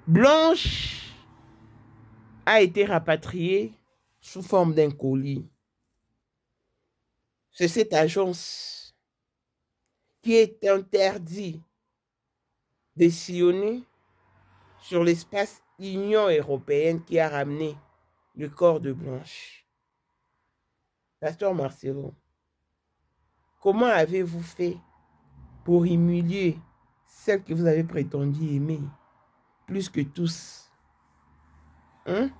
Blanche a été rapatriée sous forme d'un colis. C'est cette agence qui est interdite de sillonner sur l'espace Union européenne qui a ramené le corps de Blanche. Pasteur Marcelo, comment avez-vous fait pour humilier celle que vous avez prétendu aimer plus que tous? Hein?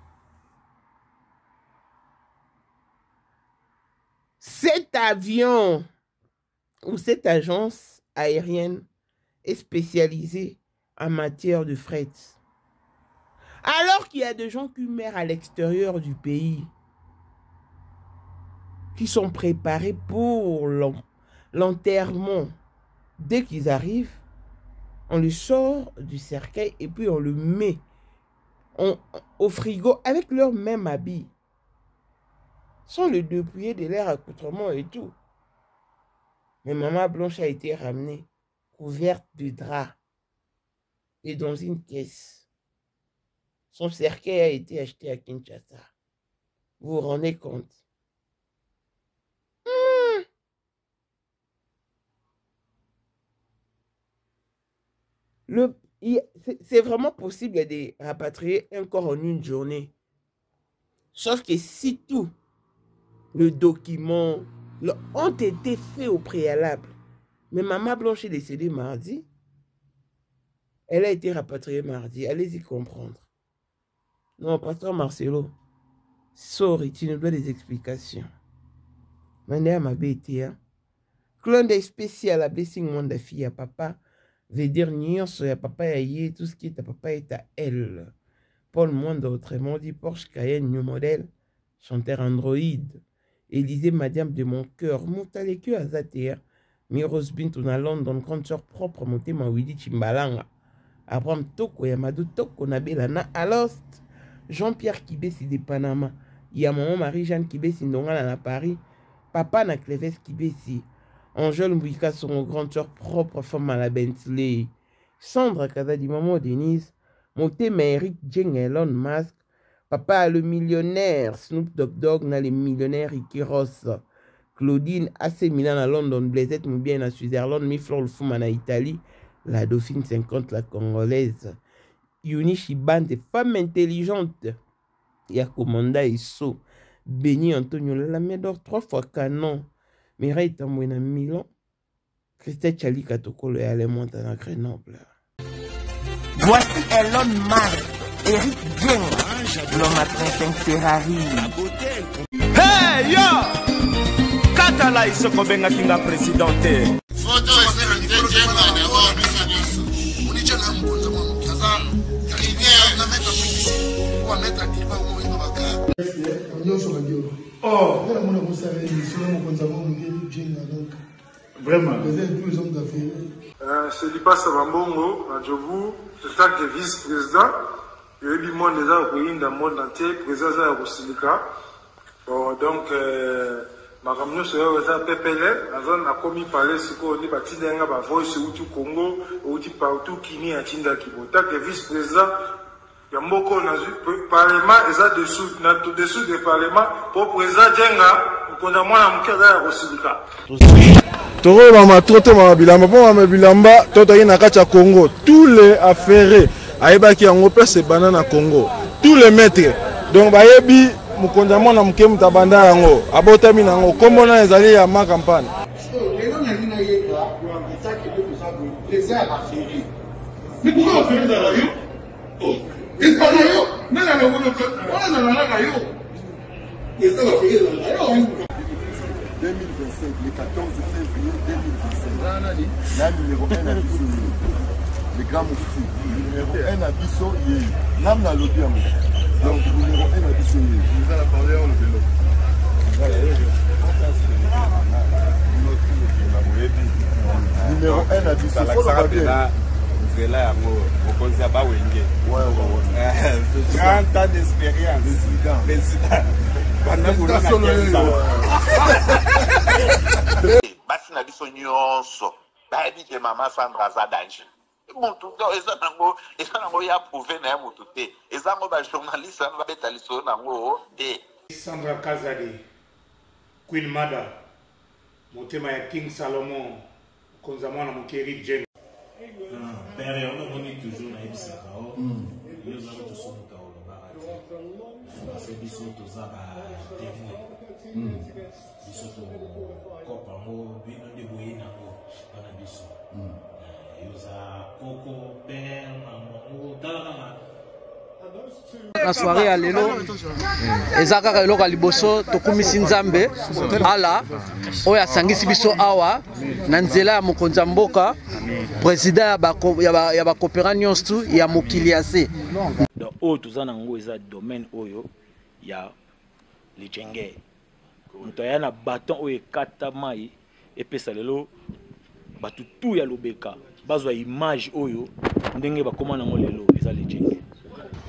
Cet avion ou cette agence aérienne est spécialisée en matière de fret. Alors qu'il y a des gens qui meurent à l'extérieur du pays, qui sont préparés pour l'enterrement. Dès qu'ils arrivent, on le sort du cercueil et puis on le met au frigo avec leur même habit, sans le dépouiller de leur accoutrement et tout. Mais maman Blanche a été ramenée, couverte de drap et dans une caisse. Son cercueil a été acheté à Kinshasa. Vous vous rendez compte? C'est vraiment possible de rapatrier un corps en une journée. Sauf que si tout le document ont été faits au préalable, mais maman Blanche est décédée mardi, elle a été rapatriée mardi. Allez-y comprendre. Non, pasteur Marcelo, sorry, tu nous dois des explications. Mandé ma bête, clone d'œil spécial à blessing mon fille à papa. Veut dire nyonso ya papa ya ye, tout ce qui est à papa est à elle. Paul Monde autrement dit Porsche Cayenne New Model, chanteur Android. Élisée Madiam de mon cœur, Moutaleke Azatea, Miros Bintou na London, grande sœur propre, monté ma Willy Chimbalanga. Abraham Toko Yamadou Toko Nabelana Alost, Jean-Pierre Kibesi de Panama, ya maman Marie-Jeanne Kibesi Ndongala na Paris, papa na Cleves Kibesi. Angèle Mbouika, son grande soeur propre, femme à la Bentley. Sandra Kazadi, maman Denise. Monté Eric Jeng Elon Musk. Papa le millionnaire. Snoop Dogg na le millionnaire Ricky Ross. Claudine AC Milan à London. Blaisette Moubien à Switzerland. Miflor le Fouman à Italie. La Dauphine 50, la Congolaise. Yuni Chiban, des femmes intelligentes. Yakomanda Isso. Béni Antonio Lalamedor, 3 fois canon. Mireille Tamboué à Milan. Christelle Chali Katokolo et Alémont à Grenoble. Voici Elon Musk, Eric Jeng, l'homme à 35 Ferrari. Hey yo! Katala iso kobenga kinga presidente. Photo est Jenga d'abord, nous on est déjà là, on kaza. Il vient, on met un petit, on va mettre un petit peu au moins dans la carte. Oh, vraiment. C'est Lipa Savambongo, à Djobu, le tant que vice-président. Il y a eu du monde déjà au pays, dans le monde entier, président de la Rosilika. Donc, ma camion serait à PPL, la zone a commis parler, c'est qu'on est bâti d'un gars, voice ou tout Congo, ou tout partout, qui n'y a Tinda Kibo. Tant que vice-président, il y a beaucoup de parlement, et ça dessous des parlements, pour président Djenga, qu'on a moins à m'kada à Rosilika. Toro mama trote mama bilamba po mama bilamba toto yi na kati ya Congo, tous les affaires ayebaki yango pe se banana Congo, tous les maîtres donc bayebi mukonza mwana muke mutabanda yango abotami nango kombo na ezali ya ma campagne. Mais pourquoi on fait ça là yo? Il parle yo, mais là on a yo. Et ça va payer là yo. 2025, le 14 février 2025. La numéro 1 à Bissau, le grand moufti. Numéro 1 à Bissau, l'âme n'a l'audio. Donc, numéro 1 à Bissau. Vous allez parler en le vélo. Numéro 1 à Bissau. C'est là, on ne sait pas où il est. Ouais. 30 ans d'expérience. Président. Basi na biso nyonso bayebi ke mama Sandra aza danger Motuto eza nango ya prouvé na motuté eza ngo ba journaliste na beta liso nango te. Sandra Kazadi, Queen Mada, motema ya King Salomon, konzamwa na mokeri Jen. Père, on est toujours na ebisaka o. Yo za to somuka o barati. C'est biso to za ba témoin. Biso to kopa mo bino de boyina o bana biso. Yo za koko père maman o tala na soirée ya lelo eza kaka eloko ya liboso tokumisi nzambe ala oyo asangisi biso awa na nzela ya mokonzi ya mboka président ya bakopera nyonso tu ya mokili ya se oyo toza nango eza domaine oyo ya lijenge moto aya na baton oyo ekata mai epesa lelo bato tu ya lobeka bazwa image oyo ndenge bakoma nango lelo eza lijenge.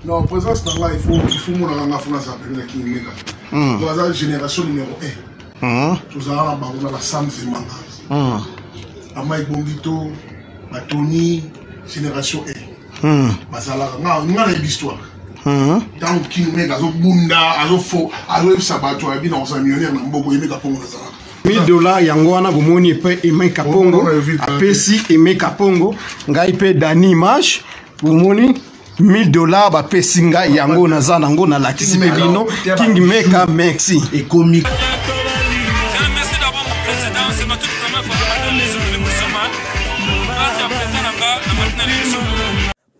Non, présence dans là, il faut mon France après qui mega. Dans la génération numéro 1. Tout ça on a la Sam Zemanga. Amai Bombito, Tony, génération 1. Basala nga na histoire. Dans qui mega zo bunda, azo fo, azo sabato abi na millionnaire na mboko yemeka pongo za. $1000 yango wana bomoni pe Emeka Pongo apesi Emeka Pongo ngai pe Dani Image bomoni $1000 ba pesinga yango naza nango na lakisi pe bino King Meka merci et comique. Merci d'avoir mon président, c'est ma toute première fois dans les jeux de Moussaman. Merci à président Nanga.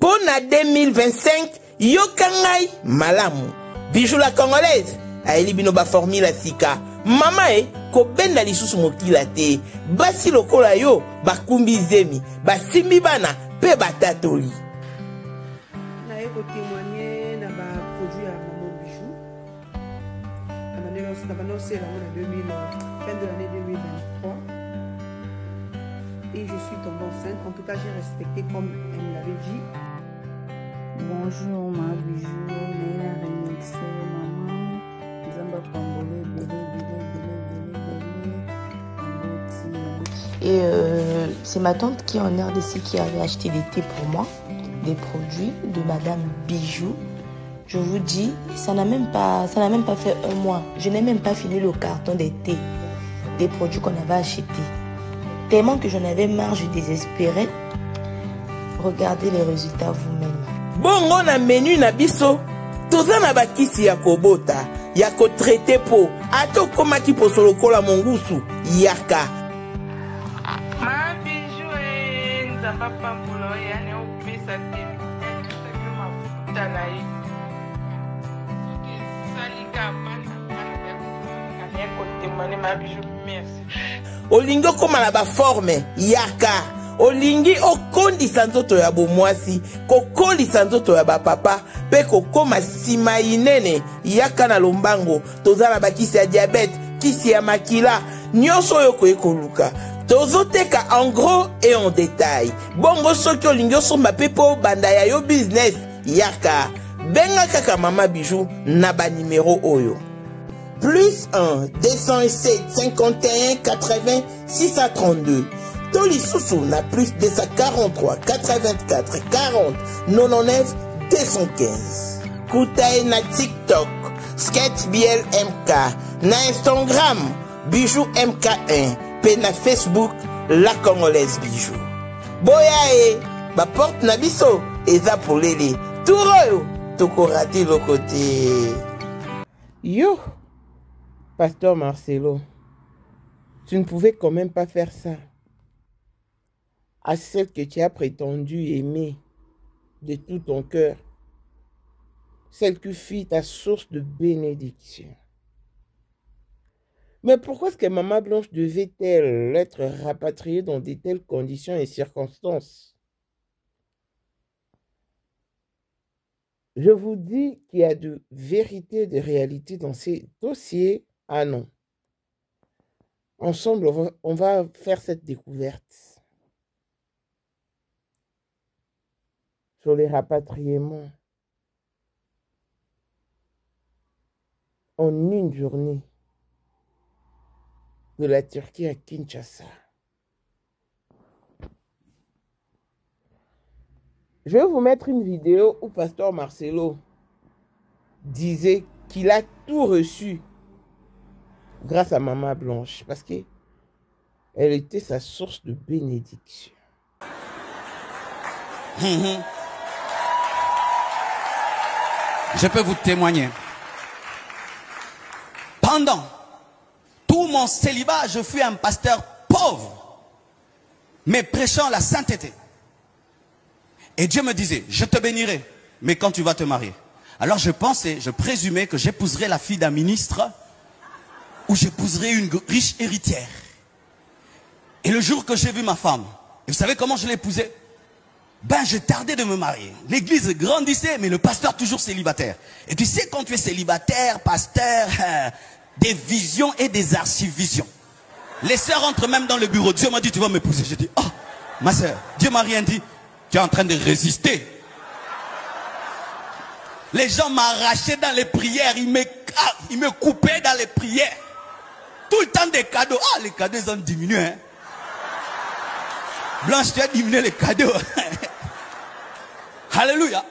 Pour la 2025, Yokangai Malamu. Bijou la congolaise. Aeli bino ba formula sika. Mama ko benda lisusu mokila te. Basi lokola yo bakumbi zemi. Basimbi bana pe batatoli. Témoigner dans ma produit à Maman Bijou. On a annoncé fin de l'année 2023. Et je suis tombée enceinte. En tout cas, j'ai respecté comme elle me l'avait dit. Bonjour ma Bijou, Néla Remixé, maman. Zamba Pambole, Et c'est ma tante qui est en RDC qui avait acheté des thés pour moi. Des produits de Madame Bijou. Je vous dis, ça n'a même pas fait un mois. Je n'ai même pas fini le carton des thés, des produits qu'on avait achetés. Tellement que j'en avais marre, je désespérais. Regardez les résultats vous-même. Bon, on a menu na biso. Toza na bakisi ya kobota, ya ko traité po. Ato koma ki posolo kola mongusu, yaka. Ma Bijou nzamba pambulo yani opesa te mafuta na ye soki esalika pana kotemane ma Bijou merci. Olingi okoma na baforme yaka. Olingi okondisa nzoto ya bomwasi kokolisa nzoto ya bapapa pe kokoma sima inene yaka na lombango tozala bakisi ya diabete kisi ya makila nyonso oyo koyekoluka tozoteka en gros et en détail. Bongo soki olingi osomba pe po banda ya yo business yaka benga kaka Mama Bijou na ba numéro oyo plus 1 207 51 80 632. Toli Soussou na plus 243 84 40 99 215. Koutae na TikTok Sketch BL MK, na Instagram Bijou MK1, pe na Facebook La Congolaise Bijou. Boya ba porte na biso eza polele. Touroyo toko raté le côté. Yo, Pasteur Marcelo, tu ne pouvais quand même pas faire ça à celle que tu as prétendu aimer de tout ton cœur, celle qui fut ta source de bénédiction. Mais pourquoi est-ce que Maman Blanche devait-elle être rapatriée dans de telles conditions et circonstances? Je vous dis qu'il y a de vérité, de réalité dans ces dossiers. Ah non. Ensemble, on va faire cette découverte sur les rapatriements en une journée de la Turquie à Kinshasa. Je vais vous mettre une vidéo où Pasteur Marcelo disait qu'il a tout reçu grâce à Maman Blanche parce que elle était sa source de bénédiction. Je peux vous témoigner. Pendant tout mon célibat, je fus un pasteur pauvre, mais prêchant la sainteté. Et Dieu me disait, je te bénirai, mais quand tu vas te marier. Alors je pensais, je présumais que j'épouserais la fille d'un ministre ou j'épouserais une riche héritière. Et le jour que j'ai vu ma femme, et vous savez comment je l'ai épousée? Ben, je tardais de me marier. L'église grandissait, mais le pasteur toujours célibataire. Et tu sais, quand tu es célibataire, pasteur, des visions et des archivisions. Les sœurs entrent même dans le bureau. Dieu m'a dit, tu vas m'épouser. J'ai dit, oh, ma sœur, Dieu m'a rien dit. Tu es en train de résister. Les gens m'arrachaient dans les prières. Ils me coupaient dans les prières. Tout le temps des cadeaux. Ah, les cadeaux, ils ont diminué. Hein. Blanche, tu as diminué les cadeaux. Alléluia.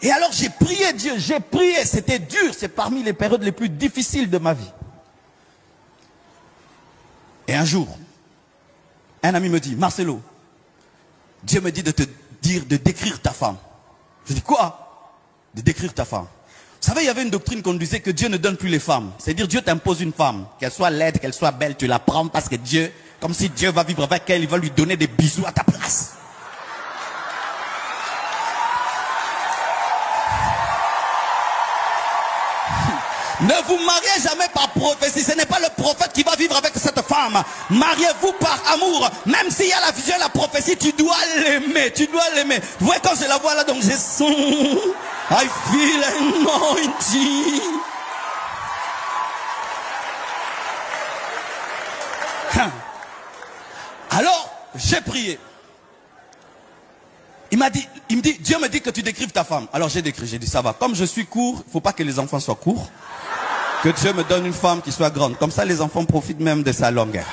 Et alors j'ai prié Dieu, j'ai prié, c'était dur, c'est parmi les périodes les plus difficiles de ma vie. Et un jour, un ami me dit, Marcelo, Dieu me dit de te dire de décrire ta femme. Je dis quoi? De décrire ta femme. Vous savez, il y avait une doctrine qu'on disait que Dieu ne donne plus les femmes. C'est-à-dire Dieu t'impose une femme, qu'elle soit laide, qu'elle soit belle, tu la prends parce que Dieu, comme si Dieu va vivre avec elle, il va lui donner des bisous à ta place. Ne vous mariez jamais par prophétie. Ce n'est pas le prophète qui va vivre avec cette femme. Mariez-vous par amour. Même s'il y a la vision et la prophétie, tu dois l'aimer. Tu dois l'aimer. Vous voyez quand je la vois là, donc je sens. I feel anointing. Alors, j'ai prié. Il me dit, Dieu me dit que tu décrives ta femme. Alors j'ai décrit, j'ai dit ça va. Comme je suis court, il ne faut pas que les enfants soient courts. Que Dieu me donne une femme qui soit grande. Comme ça, les enfants profitent même de sa longueur.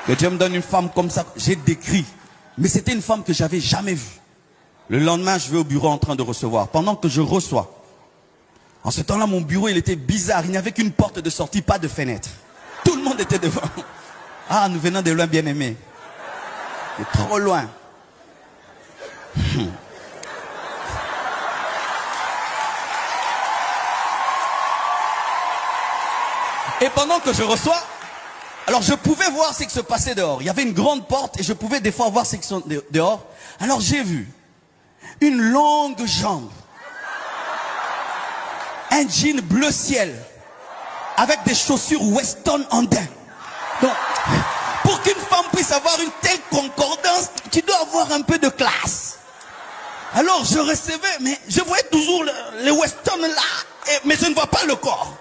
Que Dieu me donne une femme comme ça. J'ai décrit. Mais c'était une femme que j'avais jamais vue. Le lendemain, je vais au bureau en train de recevoir. Pendant que je reçois, en ce temps-là, mon bureau, il était bizarre. Il n'y avait qu'une porte de sortie, pas de fenêtre. Tout le monde était devant. Ah, nous venons de loin, bien aimé. De trop loin. Et pendant que je reçois, alors je pouvais voir ce qui se passait dehors. Il y avait une grande porte et je pouvais des fois voir ce qui se passait dehors. Alors j'ai vu une longue jambe, un jean bleu ciel, avec des chaussures Weston andin. Donc, pour qu'une femme puisse avoir une telle concordance, tu dois avoir un peu de classe. Alors je recevais, mais je voyais toujours les Weston là, mais je ne vois pas le corps.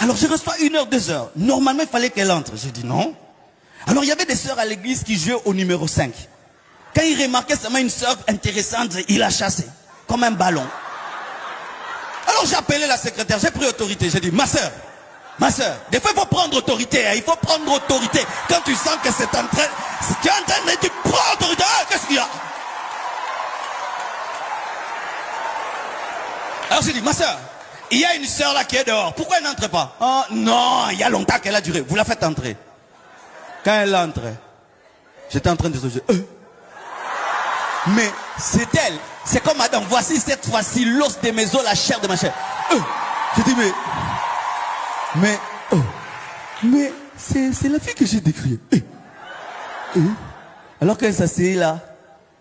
Alors je reçois 1 heure, 2 heures. Normalement, il fallait qu'elle entre. J'ai dit non. Alors il y avait des sœurs à l'église qui jouaient au numéro 5. Quand il remarquait seulement une sœur intéressante, il la chassait. Comme un ballon. Alors j'ai appelé la secrétaire, j'ai pris autorité. J'ai dit, ma sœur, des fois il faut prendre autorité. Hein, il faut prendre autorité. Quand tu sens que c'est en train... Tu es en train de dire, prends autorité. Ah, qu'est-ce qu'il y a? Alors j'ai dit, ma sœur, il y a une sœur là qui est dehors. Pourquoi elle n'entre pas? Oh non, il y a longtemps qu'elle a duré. Vous la faites entrer. Quand elle entre, j'étais en train de se dire, mais c'est elle. C'est comme madame, voici cette fois-ci l'os de mes os, la chair de ma chair. Je dis, mais c'est la fille que j'ai décriée. Alors qu'elle s'assied là,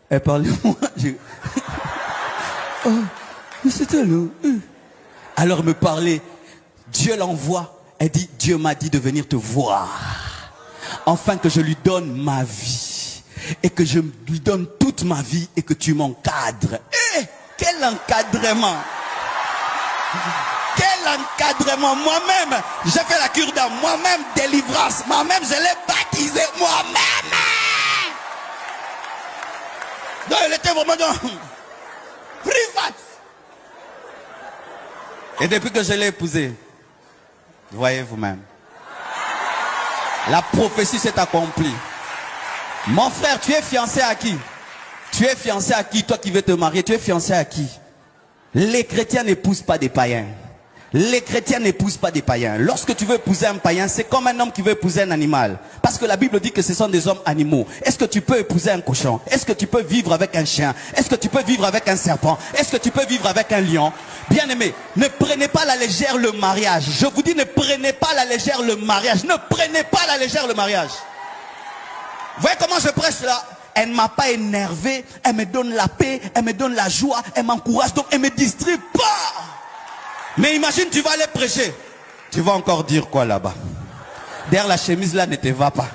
elle parlait moi. Mais c'est elle. Alors elle me parlait, Dieu l'envoie. Elle dit, Dieu m'a dit de venir te voir. Afin que je lui donne ma vie. Et que je lui donne toute ma vie et que tu m'encadres. Quel encadrement! Quel encadrement! Moi-même, j'ai fait la cure d'âme. Moi-même, délivrance. Moi-même, je l'ai baptisé. Moi-même! Donc, elle était vraiment dans... Privat. Et depuis que je l'ai épousée, voyez vous-même. La prophétie s'est accomplie. Mon frère, tu es fiancé à qui? Tu es fiancé à qui? Toi qui veux te marier, tu es fiancé à qui? Les chrétiens n'épousent pas des païens. Les chrétiens n'épousent pas des païens. Lorsque tu veux épouser un païen, c'est comme un homme qui veut épouser un animal. Parce que la Bible dit que ce sont des hommes animaux. Est-ce que tu peux épouser un cochon? Est-ce que tu peux vivre avec un chien? Est-ce que tu peux vivre avec un serpent? Est-ce que tu peux vivre avec un lion? Bien aimé, ne prenez pas à la légère le mariage. Je vous dis, ne prenez pas à la légère le mariage. Ne prenez pas à la légère le mariage. Vous voyez comment je prêche là? Elle ne m'a pas énervé, elle me donne la paix, elle me donne la joie, elle m'encourage, donc elle ne me distrait pas. Mais imagine, tu vas aller prêcher. Tu vas encore dire quoi là-bas? Derrière la chemise là ne te va pas.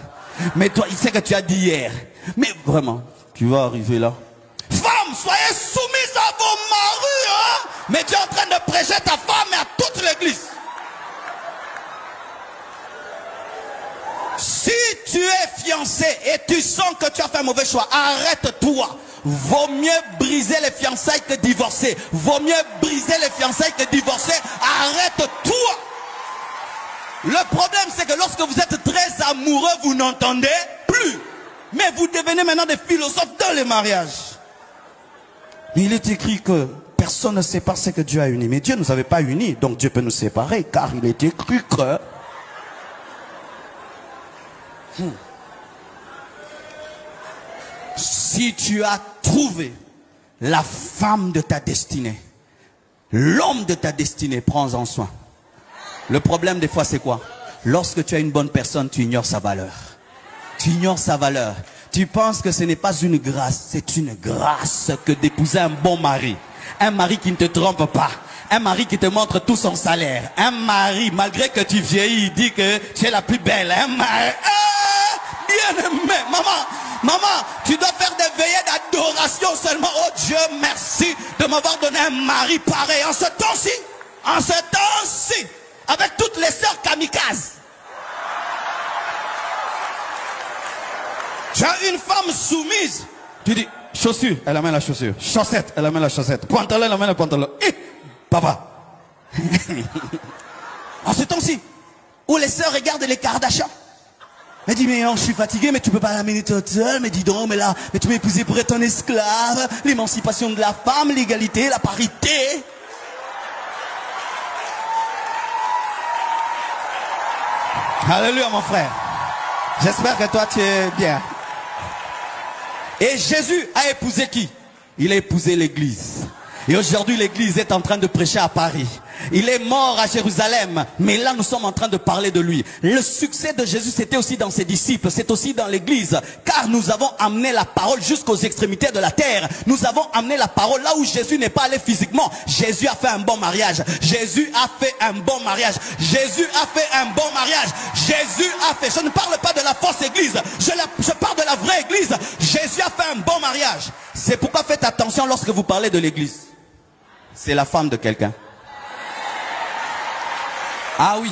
Mais toi, il sait que tu as dit hier. Mais vraiment, tu vas arriver là. Femmes, soyez soumises à vos maris, hein? Mais tu es en train de prêcher ta femme et à toute l'église. Si tu es fiancé et tu sens que tu as fait un mauvais choix, arrête-toi. Vaut mieux briser les fiançailles que divorcer. Vaut mieux briser les fiançailles que divorcer. Arrête-toi. Le problème, c'est que lorsque vous êtes très amoureux, vous n'entendez plus. Mais vous devenez maintenant des philosophes dans les mariages. Il est écrit que personne ne sépare ce que Dieu a uni. Mais Dieu ne nous avait pas unis, donc Dieu peut nous séparer. Car il est écrit que... Si tu as trouvé la femme de ta destinée, l'homme de ta destinée, prends-en soin. Le problème des fois c'est quoi? Lorsque tu as une bonne personne, tu ignores sa valeur. Tu ignores sa valeur. Tu penses que ce n'est pas une grâce, c'est une grâce que d'épouser un bon mari. Un mari qui ne te trompe pas. Un mari qui te montre tout son salaire. Un mari, malgré que tu vieillis, il dit que tu es la plus belle. Un mari... bien aimé, maman, tu dois faire des veillées d'adoration seulement. Oh Dieu, merci de m'avoir donné un mari pareil en ce temps-ci, avec toutes les sœurs kamikazes. Tu as une femme soumise. Tu dis, chaussure, elle amène la chaussure. Chaussette, elle amène la chaussette. Pantalon, elle amène le pantalon. Papa. En ce temps-ci, où les sœurs regardent les Kardashians. Mais dis, mais non, je suis fatigué, mais tu peux pas l'amener toute seule. Mais dis donc, mais là, mais tu m'as épousé pour être un esclave. L'émancipation de la femme, l'égalité, la parité. Alléluia, mon frère. J'espère que toi, tu es bien. Et Jésus a épousé qui? Il a épousé l'église. Et aujourd'hui, l'église est en train de prêcher à Paris. Il est mort à Jérusalem, mais là nous sommes en train de parler de lui. Le succès de Jésus, c'était aussi dans ses disciples, c'est aussi dans l'église, car nous avons amené la parole jusqu'aux extrémités de la terre. Nous avons amené la parole là où Jésus n'est pas allé physiquement. Jésus a fait un bon mariage. Jésus a fait un bon mariage. Jésus a fait un bon mariage. Jésus a fait, je ne parle pas de la fausse église, je parle de la vraie église. Jésus a fait un bon mariage. C'est pourquoi faites attention lorsque vous parlez de l'église. C'est la femme de quelqu'un. Ah oui,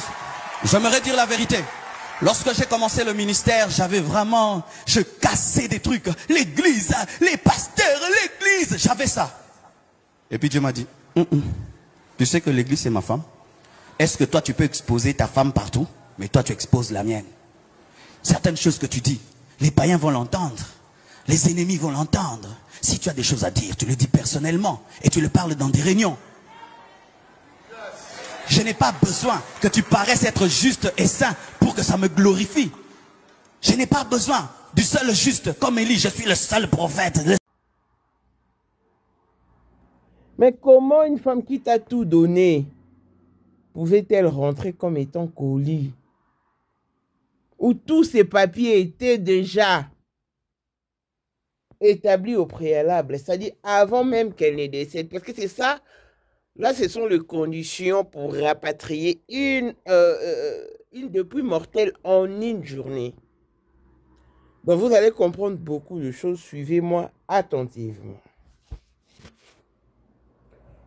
j'aimerais dire la vérité. Lorsque j'ai commencé le ministère, j'avais vraiment... Je cassais des trucs. L'église, les pasteurs, l'église. J'avais ça. Et puis Dieu m'a dit, tu sais que l'église c'est ma femme. Est-ce que toi tu peux exposer ta femme partout? Mais toi tu exposes la mienne. Certaines choses que tu dis, les païens vont l'entendre. Les ennemis vont l'entendre. Si tu as des choses à dire, tu le dis personnellement. Et tu le parles dans des réunions. Je n'ai pas besoin que tu paraisses être juste et saint pour que ça me glorifie. Je n'ai pas besoin du seul juste. Comme Élie, je suis le seul prophète. Mais comment une femme qui t'a tout donné pouvait-elle rentrer comme étant colis? Où tous ces papiers étaient déjà établis au préalable. C'est-à-dire avant même qu'elle ne décède. Parce que c'est ça... Là, ce sont les conditions pour rapatrier une dépouille mortelle en une journée. Donc, vous allez comprendre beaucoup de choses. Suivez-moi attentivement.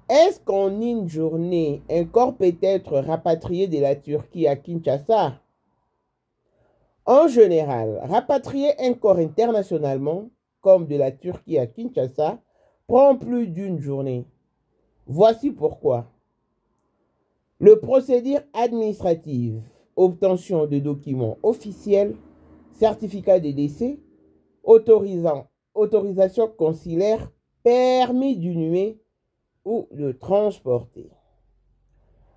Est-ce qu'en une journée, un corps peut être rapatrié de la Turquie à Kinshasa? En général, rapatrier un corps internationalement, comme de la Turquie à Kinshasa, prend plus d'une journée. Voici pourquoi. Le procédure administratif, obtention de documents officiels, certificat de décès, autorisant autorisation consulaire, permis d'inhumer ou de transporter.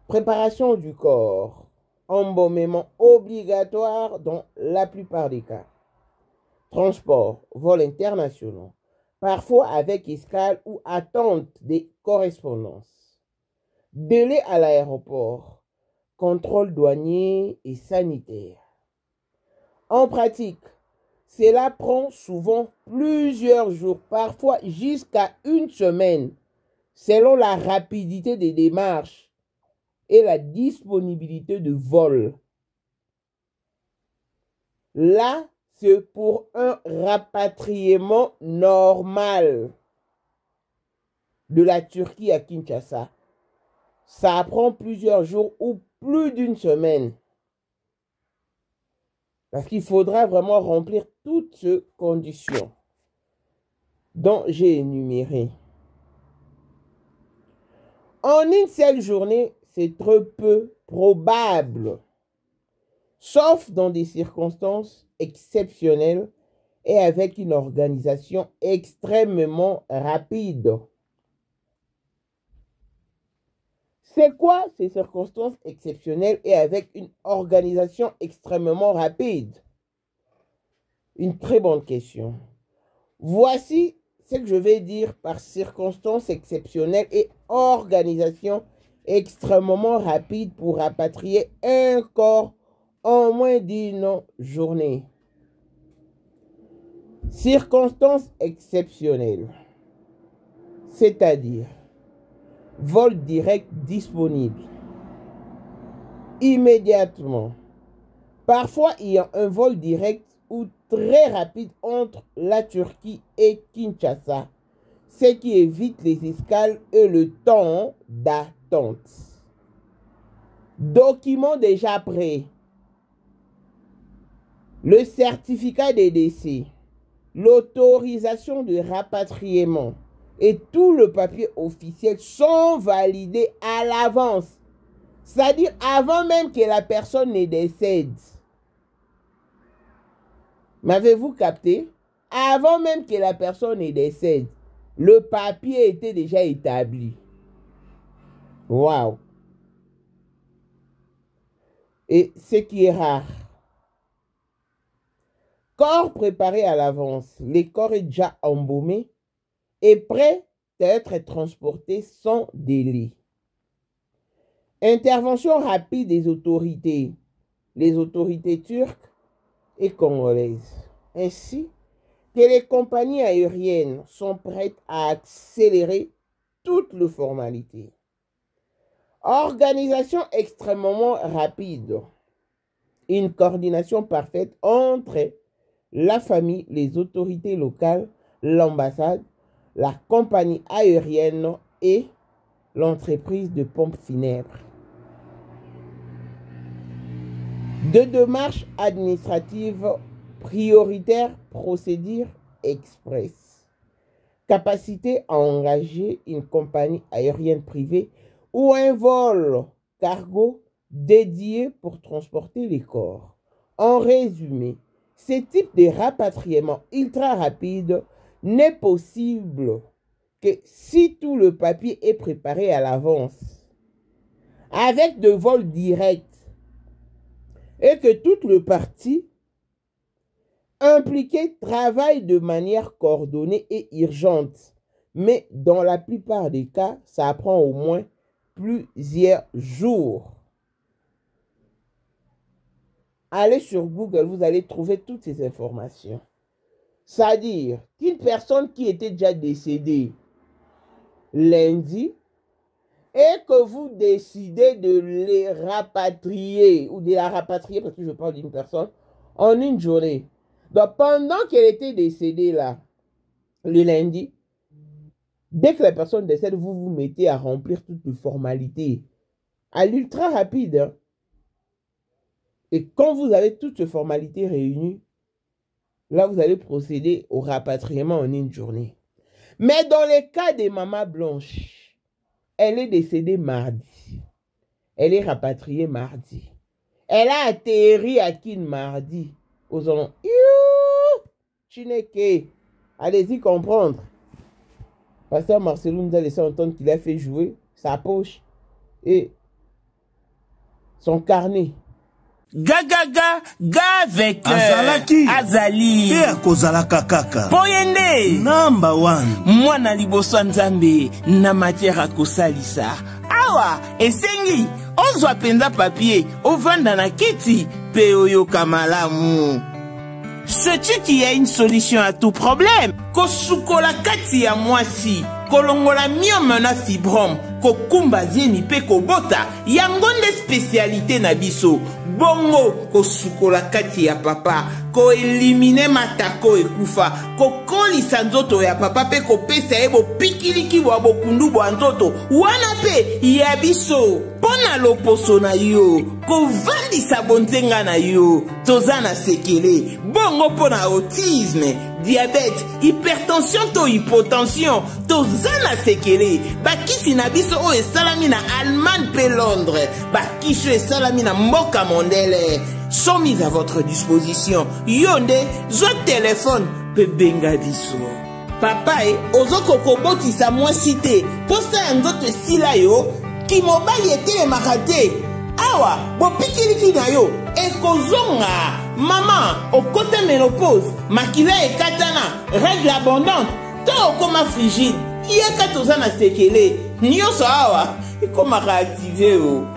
Préparation du corps, embaumement obligatoire dans la plupart des cas. Transport, vols internationaux, parfois avec escale ou attente des correspondances. Délai à l'aéroport, contrôle douanier et sanitaire. En pratique, cela prend souvent plusieurs jours, parfois jusqu'à une semaine, selon la rapidité des démarches et la disponibilité de vol. Là, c'est pour un rapatriement normal de la Turquie à Kinshasa. Ça prend plusieurs jours ou plus d'une semaine. Parce qu'il faudra vraiment remplir toutes ces conditions dont j'ai énuméré. En une seule journée, c'est trop peu probable, sauf dans des circonstances exceptionnelles et avec une organisation extrêmement rapide. C'est quoi ces circonstances exceptionnelles et avec une organisation extrêmement rapide? Une très bonne question. Voici ce que je vais dire par circonstances exceptionnelles et organisation extrêmement rapide pour rapatrier un corps en moins d'une journée. Circonstances exceptionnelles, c'est-à-dire vol direct disponible immédiatement. Parfois, il y a un vol direct ou très rapide entre la Turquie et Kinshasa, ce qui évite les escales et le temps d'attente. Documents déjà prêts. Le certificat de décès, l'autorisation de rapatriement et tout le papier officiel sont validés à l'avance. C'est-à-dire avant même que la personne ne décède. M'avez-vous capté? Avant même que la personne ne décède, le papier était déjà établi. Waouh! Et ce qui est rare. Corps préparé à l'avance. Le corps est déjà embaumé et prêt à être transporté sans délai. Intervention rapide des autorités. Les autorités turques et congolaises. Ainsi que les compagnies aériennes sont prêtes à accélérer toutes les formalités. Organisation extrêmement rapide. Une coordination parfaite entre la famille, les autorités locales, l'ambassade, la compagnie aérienne et l'entreprise de pompes funèbres. De démarches administratives prioritaires, procédures express. Capacité à engager une compagnie aérienne privée ou un vol cargo dédié pour transporter les corps. En résumé, ce type de rapatriement ultra rapide n'est possible que si tout le papier est préparé à l'avance, avec de vols directs, et que toutes les parties impliquées travaillent de manière coordonnée et urgente. Mais dans la plupart des cas, ça prend au moins plusieurs jours. Allez sur Google, vous allez trouver toutes ces informations. C'est-à-dire qu'une personne qui était déjà décédée lundi et que vous décidez de les rapatrier ou de la rapatrier, parce que je parle d'une personne, en une journée. Donc pendant qu'elle était décédée là, le lundi, dès que la personne décède, vous vous mettez à remplir toutes les formalités à l'ultra rapide. Hein. Et quand vous avez toutes ces formalités réunies, là vous allez procéder au rapatriement en une journée. Mais dans les cas des mamans blanches, elle est décédée mardi. Elle est rapatriée mardi. Elle a atterri à Kin mardi. Aux gens, Chineke, Allez-y comprendre. Pasteur Marcelo nous a laissé entendre qu'il a fait jouer sa poche et son carnet. Ga avec Azalaki Azali Père Kozalaka kaka Poyende Number 1 Mwana liboso nzambe na matière à kosalisa awa esengi ozwa penza papier ovanda na kiti pe oyoka malamu. Sais-tu qu'il y a une solution à tout problème? Kosukola kati ya mwasi, kolongola myome na fibrome, kokumba zieni pe kobota, yango nde spécialité na biso. Bongo kosukola kati ya papa, ko elimine matako ekufa, kokolisa nzoto ya papa pe kopesa ebo pikiliki bwa bokundu bwa nzoto, wana pe ya biso. Pona loposo na yo, kovandisa bonzenga na yo, toza na sekele, bongo pona autisme, diabète, hypertension to hypotension, toza na sekele, bakisi na biso o esalami na Allemagne pe Londres, bakisi esalami na mboka mondele, sont mis à votre disposition. Yonde, zo téléphone, pe benga biso. Papa ozoko kobotisa mwasi te, posa ya nzoto esila yo, ki mobali etelemaka te. Awa bopikiliki na yo ekozonga. Mama okote ménopause, makila ekatana, règle abondante, to okoma frigide, yeka toza na sekele, nyonso awa ekomaka active o.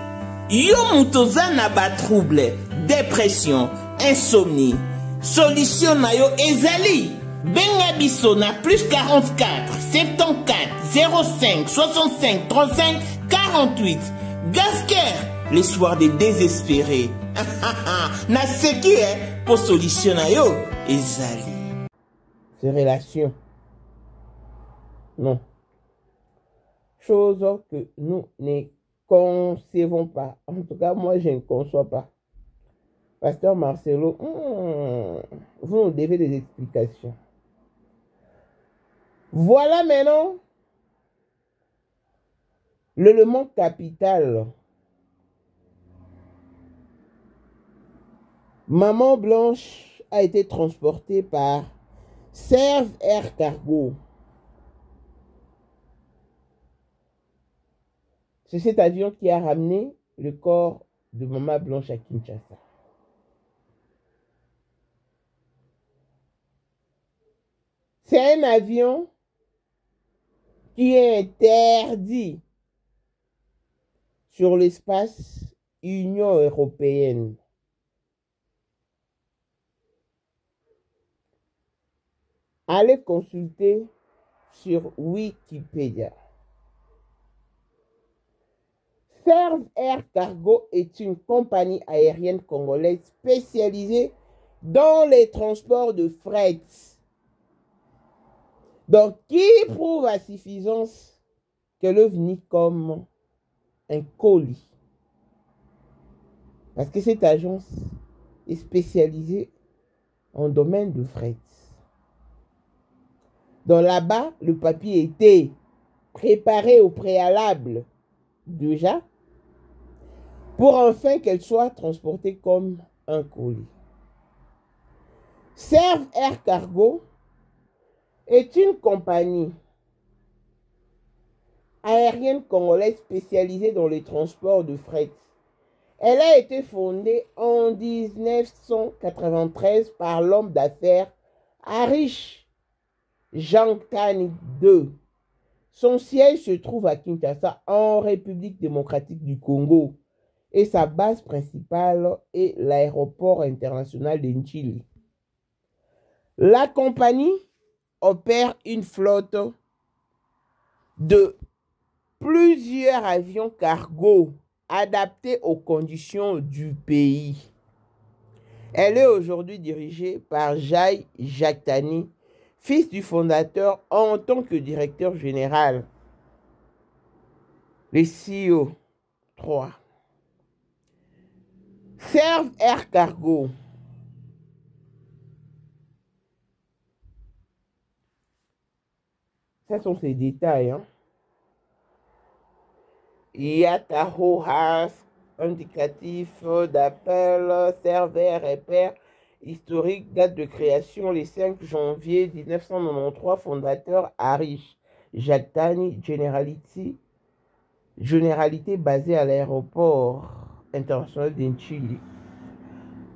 Yo mutoza na ba trouble, dépression, insomnie, solution na yo ezali. Benga biso na plus 44 74 05 65 35 48. Gasker, l'espoir des désespérés. Na seki pour solution na yo ezali. Ces relations. Non. Chose que nous ne concevons pas. En tout cas, moi, je ne conçois pas. Pasteur Marcelo, vous nous devez des explications. Voilà maintenant l'élément capital. Maman Blanche a été transportée par Serve Air Cargo. C'est cet avion qui a ramené le corps de Maman Blanche à Kinshasa. C'est un avion qui est interdit sur l'espace Union européenne. Allez consulter sur Wikipédia. Serve Air Cargo est une compagnie aérienne congolaise spécialisée dans les transports de fret. Donc, qui prouve à suffisance qu'elle est venue comme un colis. Parce que cette agence est spécialisée en domaine de fret. Donc là-bas, le papier était préparé au préalable déjà pour enfin qu'elle soit transportée comme un colis. Serve Air Cargo est une compagnie aérienne congolaise spécialisée dans les transports de fret. Elle a été fondée en 1993 par l'homme d'affaires Harish Jankani II. Son siège se trouve à Kinshasa, en République démocratique du Congo, et sa base principale est l'aéroport international de Njili. La compagnie opère une flotte de plusieurs avions cargo adaptés aux conditions du pays. Elle est aujourd'hui dirigée par Jai Jaktani, fils du fondateur en tant que directeur général. Le CEO 3. Serve Air Cargo. Ce sont ces détails. Hein. Yataho Has, indicatif d'appel, serveur, repère, historique, date de création le 5 janvier 1993, fondateur Harish Jaktani, généralité basée à l'aéroport international d'Inchili.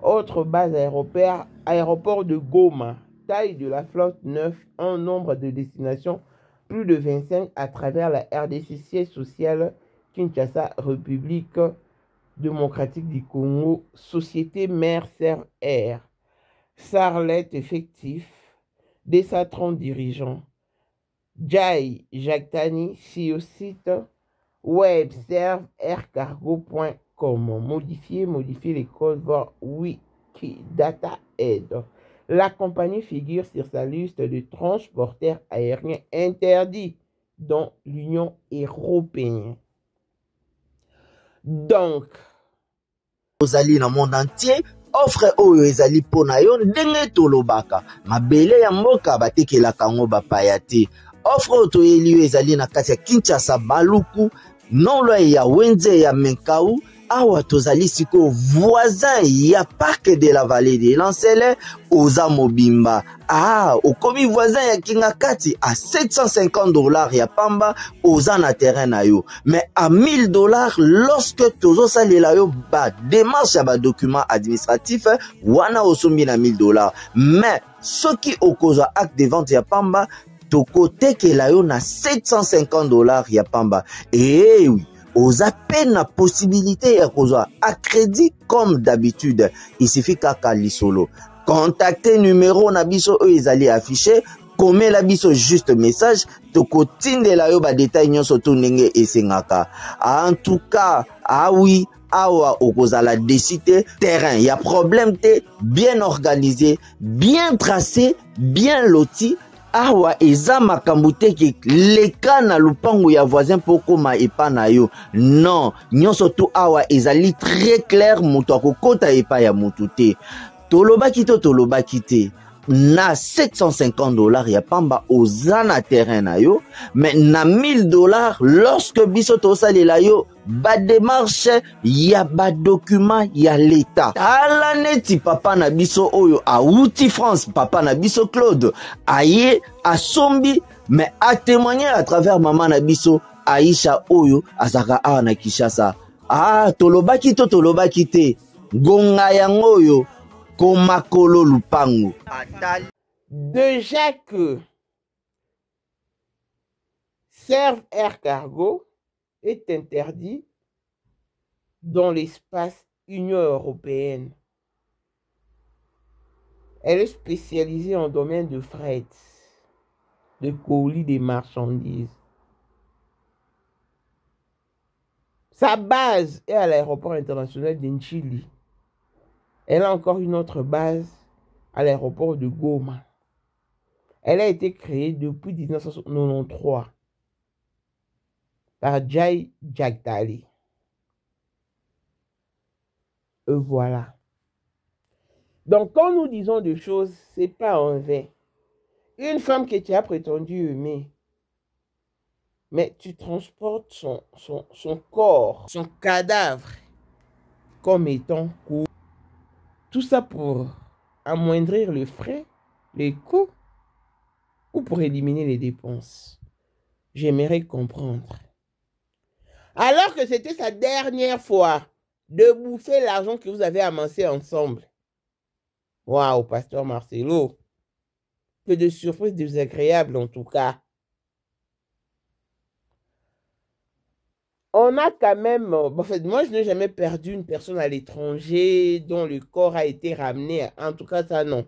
Autre base aéroport de Goma, taille de la flotte 9, un nombre de destinations plus de 25 à travers la RDC, siège social Kinshasa, République démocratique du Congo, société mère Serve Air, Sarlet effectif, 230 dirigeants, Jai Jaktani, site web serveaircargo.com, modifier les codes, voir Wikidata Aid. La compagnie figure sur sa liste de transporteurs aériens interdits dans l'Union européenne. Donc, ozali na monde entier, offre oyo ezali pona yo ndenge tolobaka. Mabele ya mboka batekelaka ngo bapaya te. Offre oyo toyeli yo ezali na kati ya Kinshasa Baluku, nolo ya Wenze ya Menkau, awa tozali siko voisin ya parc de la vallée de Lancele, oza mobimba. Okomi voisin ya Kingakati à $750 ya pamba, oza na terrain na yo. Mais à $1000 lorsque tozo salela yo ba démarche ya ba document administratif, wana osombi na $1000. Mais soki okozwa acte de vente ya pamba, toko tekela yo na $750 ya pamba. Eh oui, oza peine la possibilité ya kozwa à crédit comme d'habitude. Il suffit kaka lisolo. Contactez numéro na biso oyo ezali affiché, komela biso juste message, toko tindela yo ba détail nyonso to ndenge esengaka. En tout cas, oui, awa okozala décider terrain, y a problème te, bien organisé, bien tracé, bien loti. Awa eza makambo te ki leka na lupango ya voisin poko ma epa na yo. Non, nyonso to awa ezali très clair, moto akokota epa ya motu te. Tolobaki te. Na $750 ya pamba oza na terrain na yo, mais na $1000 lorsque biso tosalela yo ba démarche ya ba document ya l'état. Ala neti papa na biso oyo auti France, papa na biso Claude aye asombi, mais a témoigner à travers maman na biso Aisha oyo azaka awa na Kinshasa. Tolobaki te gonga yango oyo komakolo lupango. Déjà que Serve Air Cargo est interdit dans l'espace Union européenne. Elle est spécialisée en domaine de fret, de colis des marchandises. Sa base est à l'aéroport international d'Inchili. Elle a encore une autre base à l'aéroport de Goma. Elle a été créée depuis 1993 par Jai Jaktani. Et voilà. Donc, quand nous disons des choses, ce n'est pas un vain. Une femme que tu as prétendu aimer, mais tu transportes son corps, son cadavre, comme étant court. Tout ça pour amoindrir le frais, les coûts, ou pour éliminer les dépenses. J'aimerais comprendre. Alors que c'était sa dernière fois de bouffer l'argent que vous avez amassé ensemble. Waouh, pasteur Marcelo. Que de surprises désagréables en tout cas. On a quand même... En fait, moi, je n'ai jamais perdu une personne à l'étranger dont le corps a été ramené. En tout cas, ça, non.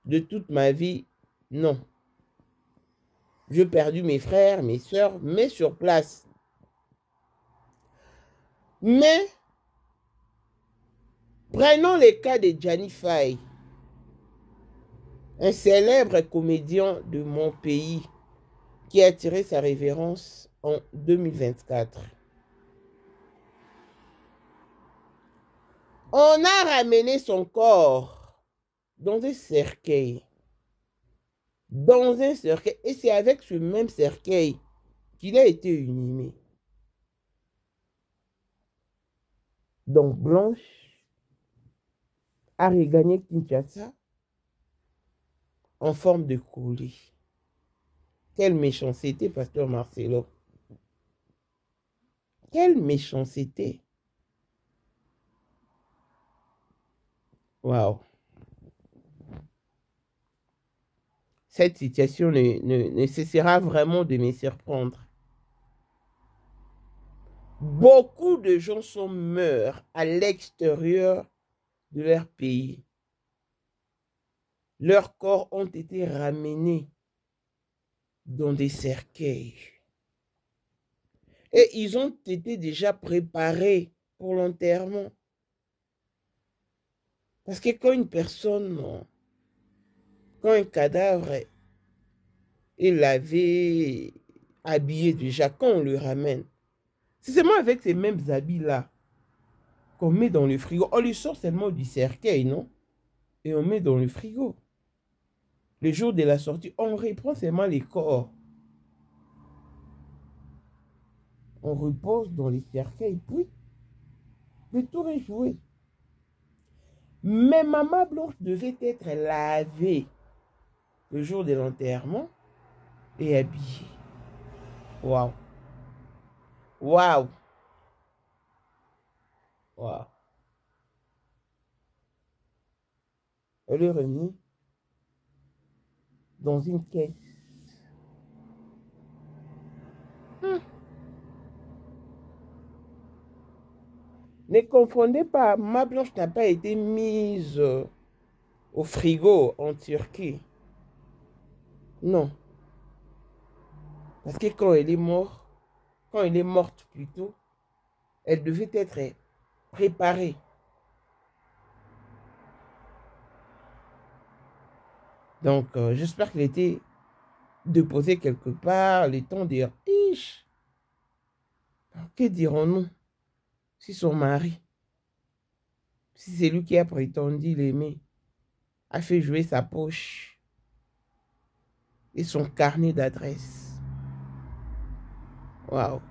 De toute ma vie, non. J'ai perdu mes frères, mes soeurs, mais sur place. Mais, prenons le cas de Gianni Faye, un célèbre comédien de mon pays qui a attiré sa révérence en 2024. On a ramené son corps dans un cercueil. Et c'est avec ce même cercueil qu'il a été inhumé. Donc Blanche a regagné Kinshasa en forme de colis. Quelle méchanceté, pasteur Marcelo. Quelle méchanceté. Waouh. Cette situation ne cessera vraiment de me surprendre. Beaucoup de gens meurent à l'extérieur de leur pays. Leurs corps ont été ramenés dans des cercueils. Et ils ont été déjà préparés pour l'enterrement. Parce que quand une personne, quand un cadavre est lavé, habillé déjà, quand on le ramène, c'est seulement avec ces mêmes habits-là qu'on met dans le frigo. On le sort seulement du cercueil, non? Et on met dans le frigo. Le jour de la sortie, on reprend seulement les corps. On repose dans les cercueils, puis le tour est joué. Mais Maman Blanche devait être lavée le jour de l'enterrement et habillée. Waouh! Waouh! Waouh! Elle est remise dans une caisse. Ne confondez pas, Maman Blanche n'a pas été mise au frigo en Turquie. Non. Parce que quand elle est morte, plutôt, elle devait être préparée. Donc, j'espère qu'elle était déposée quelque part, le temps de dire, ish, que dirons-nous si son mari, si c'est lui qui a prétendu l'aimer, a fait jouer sa poche et son carnet d'adresse. Waouh.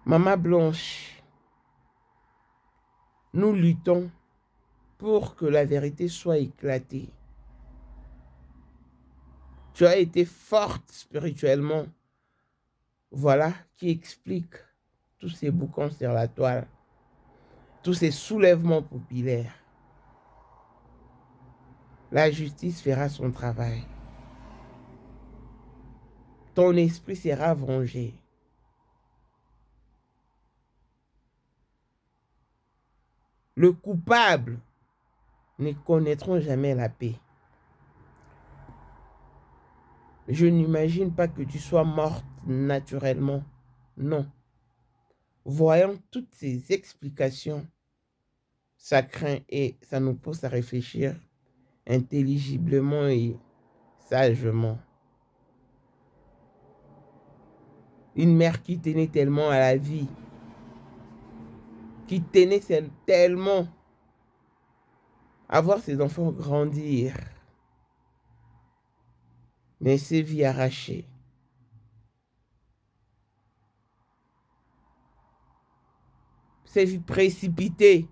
Maman Blanche, nous luttons pour que la vérité soit éclatée. Tu as été forte spirituellement. Voilà qui explique tous ces boucans sur la toile, tous ces soulèvements populaires. La justice fera son travail. Ton esprit sera vengé. Le coupable ne connaîtront jamais la paix. Je n'imagine pas que tu sois morte naturellement. Non. Voyant toutes ces explications, ça craint et ça nous pousse à réfléchir intelligiblement et sagement. Une mère qui tenait tellement à la vie, qui tenait tellement à voir ses enfants grandir, mais ses vies arrachées. Ses vies précipitées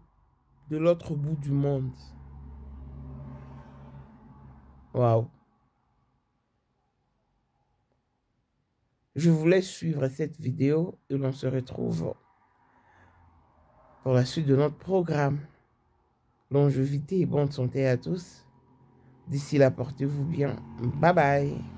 de l'autre bout du monde. Waouh. Je vous laisse suivre cette vidéo et l'on se retrouve pour la suite de notre programme. Longévité et bonne santé à tous. D'ici là, portez-vous bien. Bye bye.